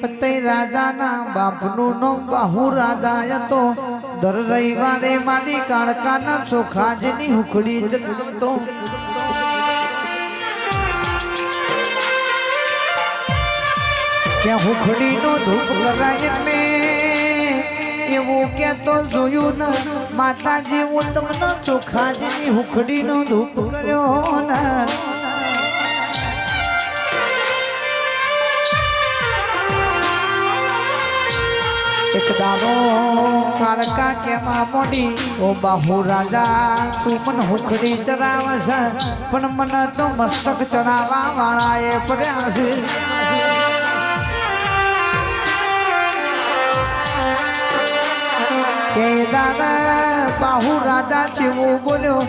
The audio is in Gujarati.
પતઈ રાજાના બાપનું નામ બાહુ રાજા હતો. દર રવિવારે મારી કાળકાના ચોખાજની હુખડી જતો. ત્યાં હુખડીનો ધૂપ લગાય મેં એવું કેતો જોયું ને માતાજી હું તમને ચોખાજની હુખડીનો ધૂપ કર્યો ને. એક દાડો કાળકા કેવા મોડી ઓ બાહુ રાજા તું મને હુખડી ચરાવશ પણ મને તો મસ્તક ચડાવવા વાળા એ પડ્યા છે. કે દાદા બાહુ રાજા જેવો બોલ્યો